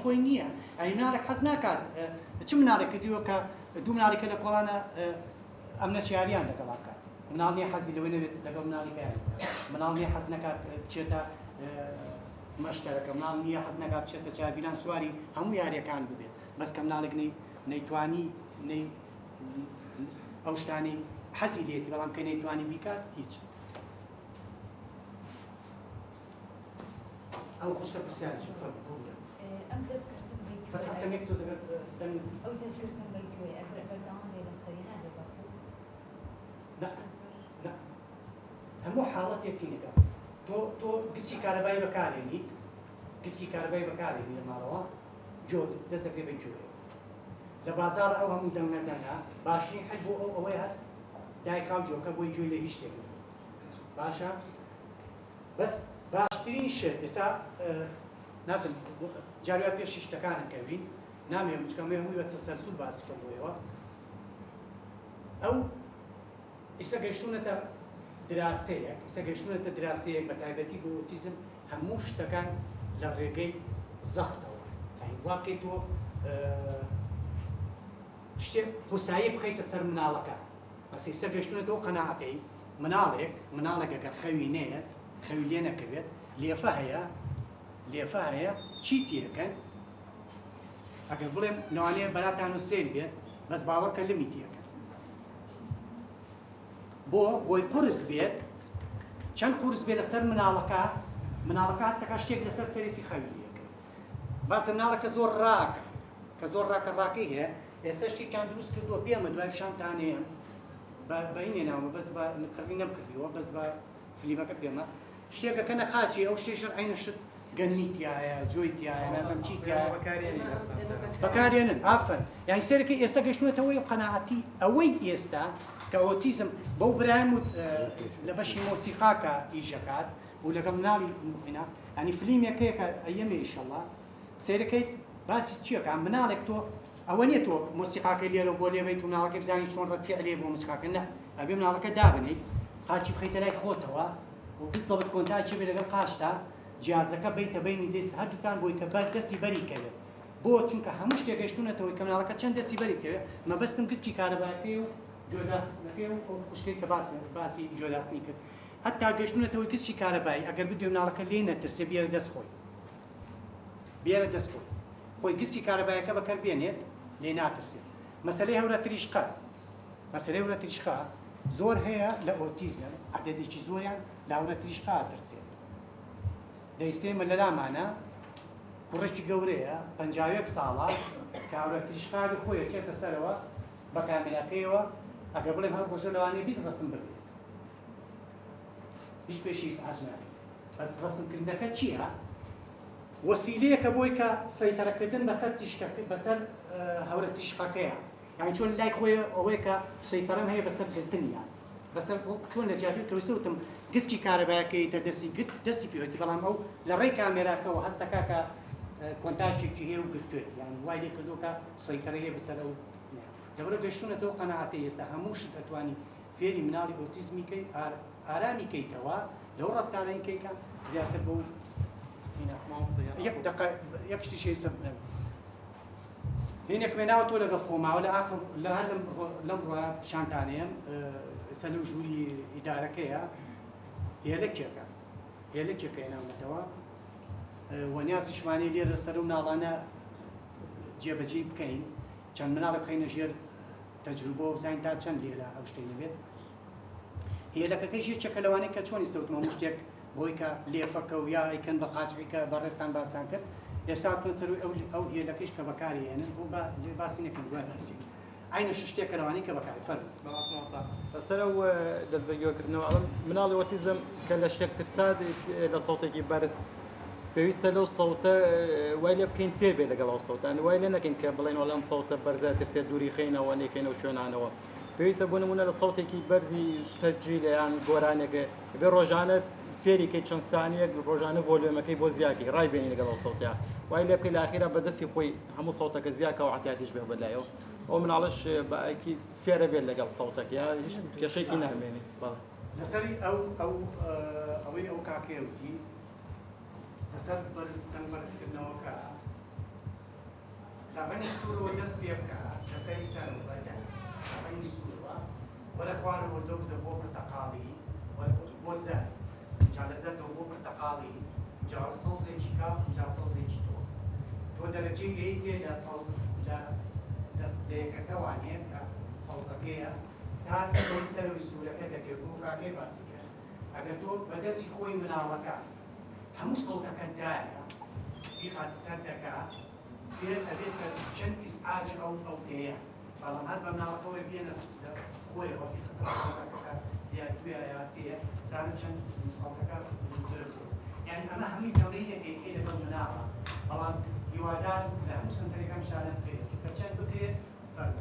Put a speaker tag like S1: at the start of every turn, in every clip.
S1: خۆی نییە ئەی مناڵێک حەز ناکات چ مناڵێک کردیوە کە دوو مناڵێکە لە کۆڵانە ئەم نەچیاریان لەگەڵا بکات مناڵ نییە حەزی لەوەی نەبێت لەگەڵ مناڵێکیان مناڵ نییە حەز نکات بچێتە مەشتەرەکە مناڵ نییە حەز نکات بچێتە چاویلان سواری هەموو یاریەکان ببێت بەس کە مناڵێک نەیتوانی ئەو شتانی حەزی لێتی بەڵام کە نەیتوانی بیکات هیچ ئەو خوشکە پرسیارێکی
S2: ئەم دەستکردن
S1: بەس هەستەمێک تۆ زەگەر
S2: ئەو دەستکردن بەیتوێ ئەگەر بەردەوام بێ لەسەری نادێت
S1: هەموو حاڵەتێکی نەکە تۆ گستی کارەبایی بەکارێنیت گستی کارەبایی بەکارێنی لە ماڵەوە جۆ دەستەکە بە جوێ لە بازار ئەو هەموو دەنگەدەنا باشی حەج بۆ ئەوەی هەر دایکاو جۆکە بۆی گوێی لە هیچ شتێک باشە بەس باشترین شت ئێستا نازم جاروای پێشی شتەکانە کەوین نامێ بچکەمێ هەمووی بە تەسەلسول باسیکەم بۆیەوە ئەو ئێستا گەیشتونەتە دراسەیەک ئێستا گەیشتونەتە دراسەیەک بە تایبەتی بۆ ئۆتیزم هەموو شتەکان لە ڕێگەی زەختەوە وا بکەیت تۆ شتێک قوسایی بخەیتە سەر مناڵەکە بەس ئێستا گەیشتونەتەوە قەناعەتەی مناڵێک ئەگەر خەوی نەیە خەوی لێ نەکەوێت لێفە هەیە چی تێەکەن ئەگەر بڵێم لەوانەیە بەراتان و سێر بێت بەس باوەڕکە لمی تێەکەن بۆی قورس بێت چەند قورس بێت لەسەر مناڵەکە هەستەکە شتێک لەسەر سەرێتی خەوی لێەکەن باسە مناڵەکە زۆر ڕاکەی هەیە ئێستا شتێکیان دروست کردووە پێمە دوای پیشانتانەیە بەینێ ناومە بەس بە کڕی نەبکردیەوە بەس بە فلیمەکە پێمە شتێکە کە نەخاچی ئەو شتێشر عینە شت گەنمیتیایە جۆیتیایە نازم چیتیایە بەکارێنن ئافەن یانی سەرەکەی ئێستا گەشتونەتەوەی قەناعەتی ئەوەی ئێستا کە ئۆتیزم بەو برایم و لە بەشی مۆسیقاکە ئیژەکات و لەگەڵ مناڵی ینی فلیمێکەیەکە ئەیەمێ ئیشەڵڵا سەرەکەی باسی چیەکە مناڵێک تۆ ئەوە نیە تۆ مۆسیقاکە لێرە بۆ لێبیت و مناڵەکە بزانی چۆن ڕەتیع لێ بۆ مۆسیقاکە نە ئەبێ مناڵەکە دابنیت قاچی بخەیتە لای خۆتەوە و بسەڵت کۆنتاکی بێ لەگەڵ قاشتا جیازەکە بیتە بینی دەست هەردووتان بۆی کە دەستی بەری کەوێت بۆ چونکە هەموو شتێک گەشتونەتەوەی کە مناڵەکە چەند دەستی بەری کەوێت مەبەستم گسکی کارەباکەی و جۆداخستنەکەی و خوشکەی کە باسی جۆداخستنی کرد هەتا گەشتونەتەوەی گستی کارەبایی ئەگەر بدوێ مناڵەکە لێ نەترسێ بێرە دەست خۆی گستی کارەبایەکە بەکار بێنێت لێ ناترسێت مەسەلەی هەورە تریشقا زۆر هەیە لە ئۆتیزم عەدەدێکی زۆریان لە هەورە تریشقا ترسێت دەیستێمە لە لامانە کوڕێکی گەورەیە 51 ساڵە کە هەورە تریشقاوی خۆیە چێتە سەرەوە بە کامێراکەیەوە ئەگە بڵێم هەر ڕۆژە لەوانەیە 20 ڕەسم ببێت هیچ پێشی حەج نابێت بەس ڕەسمکردنەکە چییە؟ وەسیلەیەکە بۆی کە سەیتەرەکردن بەسەر هەورە تریشقەکەیە یعنی چۆن لای خۆی ئەوەیە کە سەیتەرەم هەیە بەسەر گرتنیان بەسەر چۆن لە جادوی کەویستە وتم گسکی کارەبایەکەیتە دەستی پێوەتی بەڵام ئەو لە ڕێی کامێراکەەوە هەستەکە کە کۆنتاکێکی هەیە و گرتوێت یان وای لێ کردوکە سەیتەرە هەیە بەسەر ئەو لەبەرەوە گەشتونەتەوە قەناعەتە ئێستا هەموو شت ئەتوانی فێری مناڵی ئۆتیزمیکەی ئارامی کەیتەوە لەو ڕەفتارەی کەیکە زیاتر بۆ یەک شتیشی سەبدەم هینێک وێناوە تۆ لەگەڵ خۆماوە لە ئاخر لە هەر لەم ڕۆیە شانتانەیەم ئێستا لەو ژووری ئیدارەکەیە هێلەکێکە هێناومەتەوە وەنیازیشمانی لێرە سەر و مناڵانە جێبەجێ بکەین چەند مناڵە بخەینە ژێر تەجروبە و بزانین تا چەند لێرە ئەو شتەی نەبێت هێلەکەکەی ژێرچێکە لەوانەیە کە چۆنی سەوتمە هەموو شتێک بۆی کە لێفەکە و یا ئەیکەن بە قاچی کە بەڕێستان باسان کرد ئێستا تۆ سەروی ئەو هێلەکەیش کە بەکارهێنن بۆ باسی نەکەن دوای باسیین عینە شتێکە لەوانەیە کە بەکاری فەرموو
S3: بەسەر ئەو دەستبەگوێکردنەوە مناڵی ئۆتیزم کە لە شتێک ترسات لە سەوتێکی بەرز پێویستە لەو سەوتە وای لێ بکەین فێر بێ لەگەڵ ئەو سەوتان وای لێ نەکەین کە بڵێن وەڵام سەوتە بەرزە ترسێت دووری خەینەوە نێکەینەوە شوێنانەوە پێویستە بۆ نمونە لە سەوتێکی بەرزی تەجیل یان گۆرانێکە بێ ڕۆژانە فێریکەی چەند سانیەک ڕۆژانە ڤۆلیۆمەکەی بۆ زیاکی ڕای بێنی لەگەڵ ئەو سەوتە وای لێ بکەی لە ئاخیرا بەدەستی خۆی هەموو سەوتەکە زیاکە و عەتیادیش بێ بەلایەوە ئەو مناڵش بەئەکی فێرە بێت لەگەڵ سەوتەکە هیچ کێشەیەکی نامێنی
S1: لەسەری ئەوەی ئەو کاکێوتی لەسەر دەنگ بەرزکردنەوەکە لە ڕەنگی سوورەوە دەست پێ بکە لەسەری سەرەوە لە ڕەنگی سوورەوە وەرە خوارە وەردە بدە بۆ پرتەقاڵی بۆ زەر جا لە زەردەوە بۆ پرتەقاڵی جا سەوزێکی کاف جا سەوزێکی تۆ دەرەجەی ئەی پێ لە دەست لەیەکەکە وانەیە کە سەوزەکەیە تا بۆی سەرەوەی سوورەکە دەکرێت بۆ کاکەی باسی کرد ئەگەر تۆ بەدەستی خۆی مناڵەکە هەموو سەوتەکە دایە بیخاتی سەر دەکات پێ ئەبێت کە چەند ئیسعاج ئەو تەیە بەڵام هەر بە مناڵەکەوە بێنە خۆیەوە سەوزەکەکە یا توێ یاسیە زانە چەند سەوتەکە یعنی ئەمە هەمووی تەمرینێکی لەگەڵ مناڵە بەڵام هیوادار لە هەموو سنتەرەکەم شانە بکرێت چونکە چەند بکرێت فەرق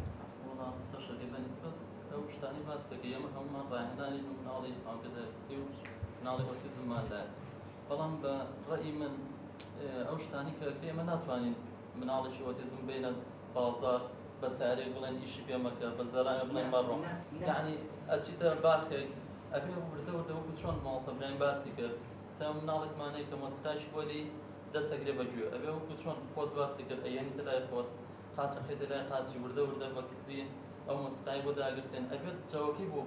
S4: والله سەشەکەی بەنسبەت ئەو شتانی باسەکە ئێمە هەمومان ڕاهێنانی مناڵی ئاگدەستی و مناڵی ئۆتیزمماندای بەڵام بە ڕەئی من ئەو شتانی کە ئەمە ناتوانین مناڵێکی ئۆتیزم بینە بازار بە سارێک بڵێن ئیشی پێمەکە بە زەرانە بڵێن بەڕۆ یعنی ئەچیتە باخێک ئەبێ وردە وەکو چۆن ماڵسەبرین باسی کرد سەم مناڵێکمانەی کە مۆسیقاش بۆلی دەسەگرێ بەگوێ ئەبێ وەکو چۆن خۆت باسی کرد ئەیەنی لای خۆت قاچە خێتە لای قاچی وردە بە کەسی ئەو مۆسیقای بۆ داگرسێن ئەبێت جاوەکەی بۆ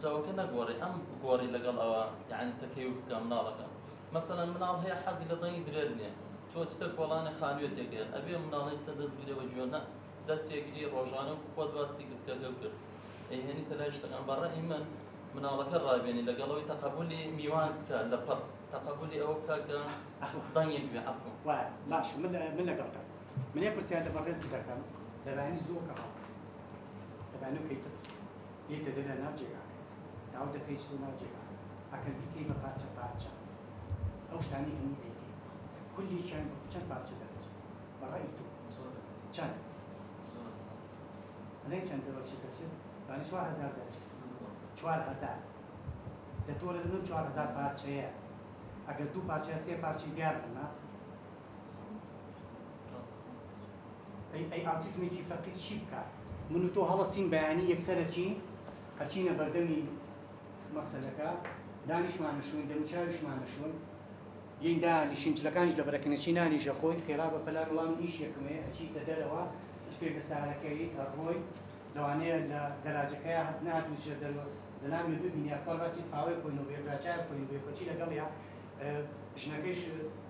S4: جاوەکە نەگۆڕی ئەم گۆڕی لەگەڵ ئەوە یعنی تەکەیف بکە مناڵەکە مەسەلەن مناڵ هەیە حەزی لە دەنگی درێر نییە تۆ چتە کۆڵانە خانوێتێکەیە ئەبێ مناڵی سەر دەستگیرە بەگوێ نە دەستێگیری ڕۆژانە خۆت باسی گسکەکە کرد ئەیهێنی تەلای شتەکان بەڕەئی من مناڵەکە ڕابێنی لەگەڵەوەی تەقەبولی میوان بکە لە پەڕ تەقەبولی ئەوە بکە کە دەنگێک بێ عەفو
S1: وایە باش من لەگەڵتە من ێ پرسیار لە بەڕێزی دەکەم لەبانی زۆر کە هاڵ لەبانی کەیتە یەکتە دەرە ناو جێگاکە داو دەکەی چ ناو جێگا ئەکەن بیکەی بە پارچە پارچە ئەو شتانی هەموو دەیکەی کولی چەند پارچە دەرەچ بەڕێی تۆ چەند ئەڵێن چەند دەوەچی دەچێت بانی 4000 دەچێت 4000 دەتۆ لە من 4000 پارچەیە ئەگەر دوو پارچە سێ پارچی دیار بنا ئەی ئاوتیزمێکی فەقیر چی بکات من و تۆ هەڵەسین بەیانی یەکسەرە چین ئەچینە بەردەمی مەسەلەکە دانیشمانەشوین دەموچاویشمانەشوین یەین دانیشینجلەکانیش دەبرەکەنە چی نانیژە خۆی خێرا بە پەلار وڵام نیش یەکمێ ئەچیتە دەرەوە سفێک لە سارەکەی ئەڕۆی لەوانەیە لە گەراجەکەی هەت ناتویشە دەرەوە زەلامی ببینی ئەکەڵاتی پاوەی خۆینەوە بێ گاچای خۆین بێ کۆچی لەگەڵ یا ژنەکەیش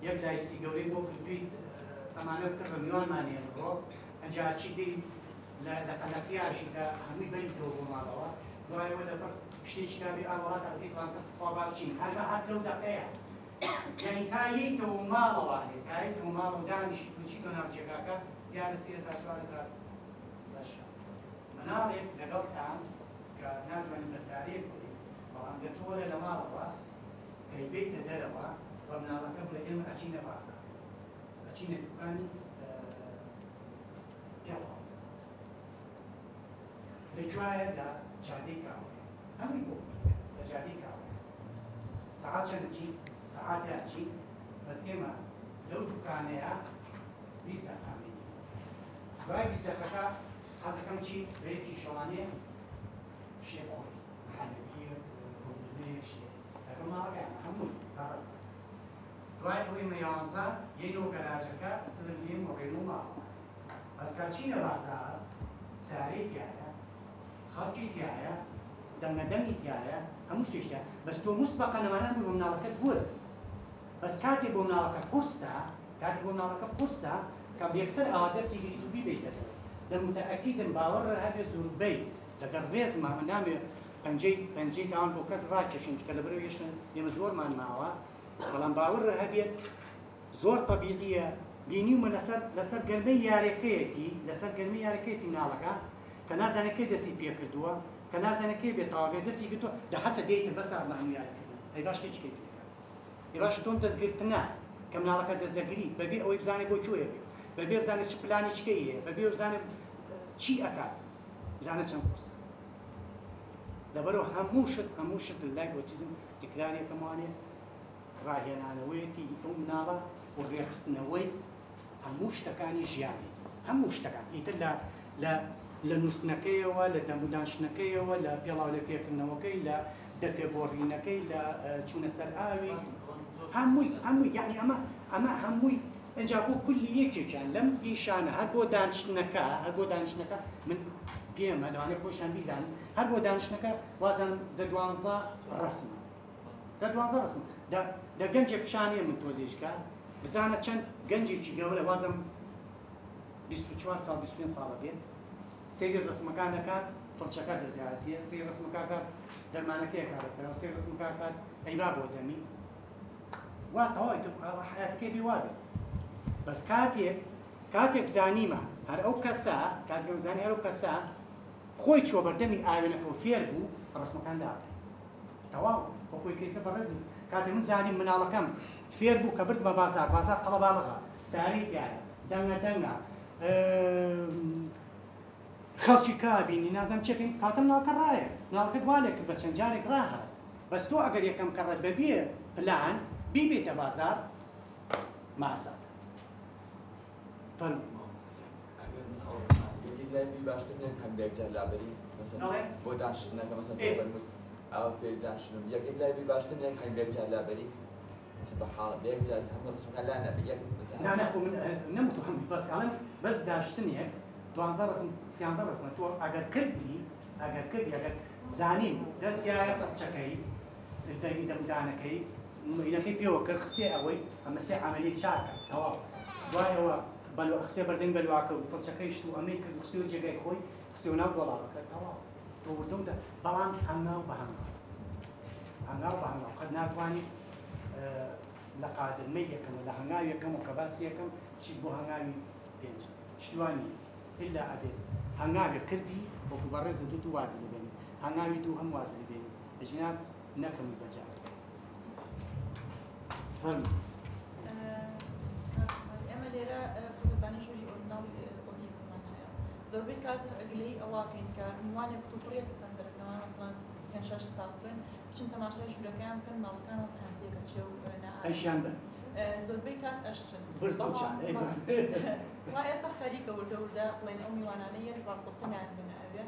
S1: یەک لایستی گەورەی بۆ کردووی ئەمانە کڕە میوانمانێن ڕۆ ئەنجا چی دەی لە قەنەقیاشی کە هەمووی بەریتەوە بۆ ماڵەوە دوایەوە لەبەر شتێکی کابی ئاوەڵات عەزیزمان کەس خوا باوچین هەربە هەر لەو دەقەیە یعنی تا یەیتەوە ماڵەوە تا یەیتەوە ماڵەوە دانیشی کوچی تۆ ناو جێگاکە زیاد لە 3000 4000 بەشە مناڵێک لەگەڵتان کە ناتوانین بە سارەیەک بڵێ بەڵام دەتوەرە لە ماڵەوە کەی بێتە دەرەوە بە مناڵەکە بڵێ ئێمە ئەچینە بازار ئەچینە دوکانی پێڵاو دەجوایە لە جادەی کاوە هەمووی بۆ لە جادەی کاوە سەعات چەندە سەعات یاچی بەس ئێمە لەو دوکانەیە 20 دەقامێنی دوای 20 دەقەکە حەزەکەم چی بەیەکی شەوانەیە شتێک خۆی حەلەبیە ڕۆژانەیە شتێک لەگەڵ ماڵەکەیان هەمووی بەڕەس دوای ئەوەی مەیانزە یەینەوە گەراجەکە سرم لێم و ڕێنەوە ماڵەوە بەس کاچینە بازار سارەی تایە خەڵکی تایە دەمەدەمی تایە هەموو شتێکە بەس تۆ موسبەقە نەمانە بۆ مناڵەکەت بووە بەس کاتێک بۆ مناڵەکە قورسە کە یەکسەر ئاوادەستی گریتوفی بێتەوە دەمتەئەکیدم باوەڕە هەبێت زۆربەی لەگەڵ ڕێزمە من نامێ پەنجەی تاوان بۆ کەس ڕاکێشن چکە لەبەرەوە هێشتن ئێمە زۆرمان ماوە بەڵام باوەڕە هەبێت زۆر تەبیعیە بینیومە لەسەر گەرمەی یارەکەیەتی مناڵەکە کە نازانەکەی دەستی پێ کردووە کە نازانەکەی بێتەواوێ دەستی کردووە دە حەسە دێتە بەسەر مەهموو یارەکردن ئەی باش شتێکی پێکە ئێ باش تۆم دەستگرتنە کە مناڵەکە دەستەگری بەبێ ئەوەی بزانێت بۆ کوێ بێ بەبێ بزانێت چ پلانی چکەی هەیە بەبێ بزانێت چی ئەکات بزانێت چەند قورس لەبەرەوە هەموو شت لای ئۆتیزم تکرارێکم وانێ ڕاهێنانەوەیەتی ئەو مناڵە و ڕێخستنەوەی هەموو شتەکانی ژیانی هەموو شتەکان ئیتر لە نووسنەکەیەوە لە دەمودانشنەکەیەوە لە پێڵاو لە پێکردنەوەکەی لە دەرپێبۆڕینەکەی لە چوونە سەر ئاوی هەمووی یعنی ئەمە هەمووی اینجا بۆ کولی یەکێکیان لەم ئیشانە هەر بۆ دانیشتنەکە من پێمە لەوانەیە خۆشیان بیزانن هەر بۆ دانیشتنەکە وازانم دە 12 ڕسمە دە 12 ڕسمە دە گەنجێک پیشانەیە من تۆزیشکە بزانە چەند گەنجێکی گەورە وازم 24 ساڵ 25 ساڵە بێت سێری ڕسمەکانەکات فڵچەکە لە زیاتیە سێ ڕسمەکەکات دەرمانەکەیەکە لەسەرەوە سێ ڕسمەکەکات ئەیبا بۆ دەمی وا تەواوی حیاتەکەی بێوابێت بەس کاتێک زانیمە هەر ئەو کەسە کاتێک زانی هەر ئەو کەسە خۆی چوە بەردەمی ئاوێنەکە و فێر بوو ڕسمەکان دابێت تەواو بۆ خۆی کەیسە بەڕێزی کاتێک من زانیم مناڵەکەم فێر بوو کە بردمە بازار قەڵەباڵغا ساری دیارە دەنگە خەڵکی کابینی نازانم چێکین کاتم ناڵکە ڕایە ناڵکە دوالێک بە چەند جارێک ڕاهات بەس تۆ ئەگەر یەکەم کەڕێت بەبێ پلان بیبێتە بازار ماسات فەرموو
S5: باشتر نیم هەندێک جار لابەری بۆ دانیشتنەکە مەسەن بەرمووت ئەو فێر دانیشتنم یەکێک لای باشتر نیم هەندێک جار لابەری بە حاڵ بێک جار هەموو ڕسمەکە لا نەبێ یەک
S1: نانەخۆ من نەمتوهم بەس ئەڵێن بەس دانیشتنێک 12 ڕسم 13 ڕسمە تۆ ئەگەر کردی ئەگەر زانیم دەستگایە فەرچەکەی دەمدانەکەی مینەکەی پێوە کرد خستێ ئەوەی ئەمە سێ عەمەلیەت چاکە تەواو دوایەوە بەلو خستێ بەردەنگ بەلواکە و فەرچەکەیشت و ئەمەی کرد خستێ و جێگای خۆی خستێ و ناو دۆڵارەکە تەواو تۆ وردەوتە بەڵام هەنگاو بە هەنگاو قەت ناتوانیت لە قادرمەی یەکەم لە هەنگاوی یەکەم و کە باسی یەکەم چیت بۆ هەنگاوی پێنج شتوانی ئللا ئەبێت هەنگاوێک کردی وەکو بەڕێزە دوو وازی ببێنی هەنگاوی دوو هەم وازی ببێنی لەژناب نەکەمی بەجار فەرموو
S2: ئێمە لێرە پرۆزانی ژووری ئۆرناڵی ئۆتیزممان هەیە زۆربەی کات ئەگلەی ئەواکەین کە میوانێک کتوپڕێکی سەندەرەکەمان مەسەڵەن یان 6 ساڵ بن بچین تەماشای ژوورەکەیان بکەن ماڵەکان وەسهەندێکە چێ و
S1: ئەیشیان بن
S2: زۆربەی کات ئەشتن وا ئێستا خەریکە وردە بڵێن ئەو میوانانەی یەک ڕاستەقۆمیان بنە ئەوێ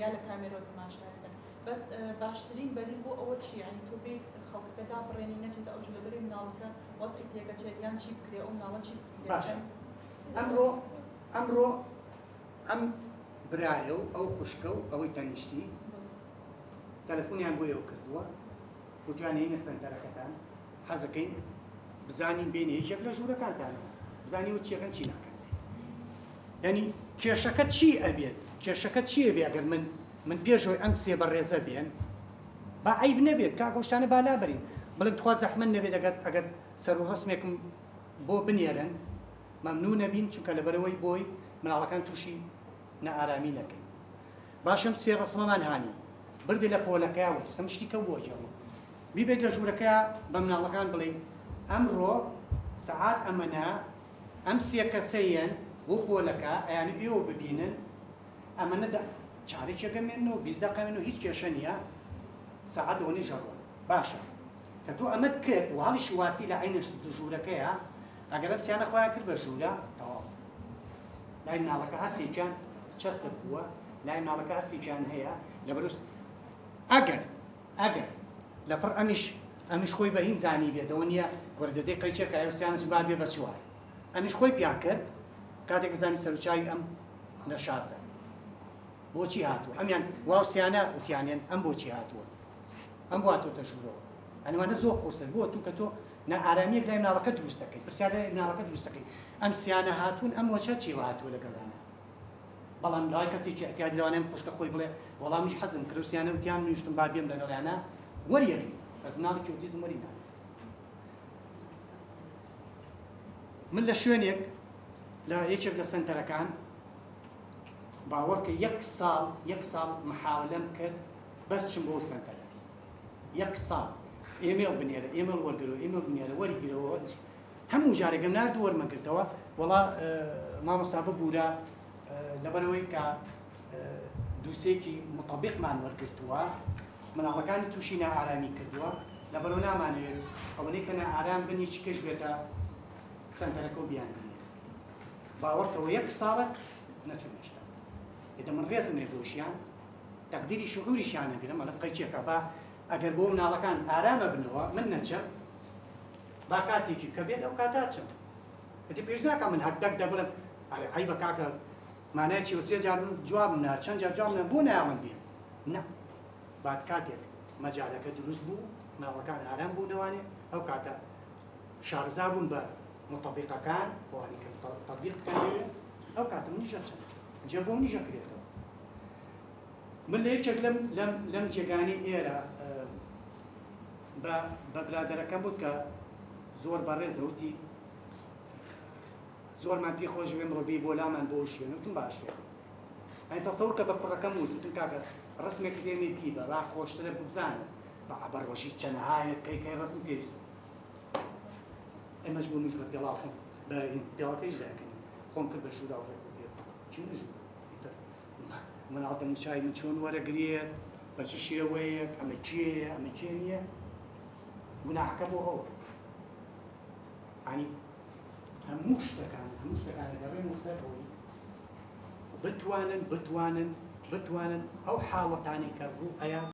S2: یا لە کامێرۆ تەماشایەکەن بەس باشترین بەدیل بۆ ئەوە چی ینی تۆ بێت خەڵکەکە دابڕێنی نەچێتە ئەو ژلەبەری مناڵەکە وەزعی تێکە چێت یان چی بکرێ ئەو مناڵە چی
S1: باشە ئەمڕۆ ئەم برایە و ئەو خوشکە و ئەوەی تەنیشتی تەلەفۆنیان بۆ ئێوە کردووە وتیان هینە سەنتەرەکەتان حەزەکەین بزانین بینی هیچێک لە ژوورەکانتانەوە بزانی و چیەکەن چی ناکەن یعنی کێشەکە چی ئەبێت کێشەکە چی ئەبێ ئەگەر من پێشەوەی ئەم سێ بەڕێزە بێن با عیب نەبێت کاکە شتانە بالا بەرین بڵێن تخوا زەحمەت نەبێت ئەگەر سەر و ڕسمێکم بۆ بنێرن مەمنوع نەبین چونکە لەبەرەوەی بۆی مناڵەکان تووشی نەئارامی نەکەین باشم سێ ڕسمەمان هانی بردی لە پۆلەکەیە و سەم شتیکە بۆ جەوە بیبێت لە ژوورەکەیە بە مناڵەکان بڵێ ئەمڕۆ سەعات ئەمەنا ئەم سێ کەسەیەن بۆ پۆلەکە ئەیان ئێوە ببینن ئەمەنە چارێکێکە مێنەوە 20 دقیقە مێنەوە هیچ کێشە نییە سەعات ئەوەی ژەڕۆن باشە کە تۆ ئەمەت کرد و هەڵیشی واسی لە عینەشت ژوورەکەیە ئەگەر ئەم سیانە خۆیان کرد بە ژوورە تەواو لای مناڵەکە هەستێکیان چەسب بووە لای مناڵەکە هەستێکیان هەیە لەبەرست ئەگەر لەپڕ ئەمیش خۆی بە هین زانی بێتەوە نییە وەردەدەی قەیچێکە ئەوسیانش با بێ بە چوار ئەمیش خۆی پیا کرد کاتێک زانی سەرچاوی ئەم لە شازە بۆچی هاتووە ئەمیان واوسیانە وتیانێن ئەم بۆچی هاتووە ئەم بۆ هاتۆتە ژوورەوە ئەنوانە زۆر قورسن بۆ تو کە تۆ نەئارامەیەک لای مناڵەکە دروست دەکەیت پرسیار لای مناڵەکە دروست دەکەیت ئەم سیانە هاتوون ئەم وەچە چیوە هاتووە لەگەڵانە بەڵام لای کەسێکی احتیاجی لەوانەیە خۆشکە خۆی بڵێ وەڵامیش حەزم کرد وسیانە وتیان نیشتم با بێم لەگەڵیانە وەریەگری بەس مناڵێکی ئۆتیزم وەری ناگری من لە شوێنێک لە یەکێک لە سەنتەرەکان باوەڕکە یەک ساڵ محاولەم کرد بەس بچم بۆ سەنتەرە یەک ساڵ ئێمێڵ بنێرە ئێمەڵ وەرگرەوە ئێمەڵ بنێرە وەریگرەوە هەموو جارێکم نردوو وەرمەگرتەوە وەڵا مامۆستا ببوورە لەبەرەوەی کە دووسێکی مطەبیقمان وەرگرتووە مناڵەکانی تووشی نائارامی کردووە لەبەرەوە نامانوێت ئەوەی کە نائارام بنی چ کەش بێتە سەنتەرەکە و بیان بنێ باوەڕکەوە یەک ساڵە نەچونێشتا ئێدە من ڕێزم هێدۆشیان تەقدیری شعوریشیان نەگرم ئەلە قەیچێکە با ئەگەر بۆ مناڵەکان ئارامە بنەوە من نەچەم با کاتێکی کە بێت ئەو کاتا چەم ئەتی پێش ناکە من هەردەک دەبڵم ئەی بە کاکە مانایکی و سێ جار جواب منە چەند جار جواب منە بۆ نایڵم بێن نە بعد کاتێک مەجالەکە دروست بوو مناڵەکان ئارام بوونەوانێ ئەو کاتە شارزا بوون بە مطبقەکان بۆوانی کە تطبیق بکەن ئەو کاتە منیشە چەند جێ بۆ منیشە کرێتەوە من لە یەکێک لەم جێگانی ئێرە بە برادەرەکەم بوت کە زۆر بەڕێزە وتی زۆرمان پێی خۆش بێ مرۆبی بۆ لامان بۆ شوێن وتم باشێ ئەین تەسەور کە بە کوڕەکەم وتم کاکە ڕسمێکی لێمێ پی بە ڕا خۆشترە ببزانە بە ئەبەرۆژی چەندەهایە کەی ڕسم پێش ئەمەش بۆ نوژمە پێڵاکەم بە پێڵەکەی زاکەین خۆم کرد بە ژوورا و چی نژوو مناڵ دەموچای من چۆن وەرەگرێت بە چ شێوەیەک ئەمە کێیە ئەمە کێ نییە گوناحەکە بۆ ئەوە ینی هەموو شتەکان دەڕێن و سەرەوەی بتوانن ئەو حاڵەتانی کە ڕوو ئەیان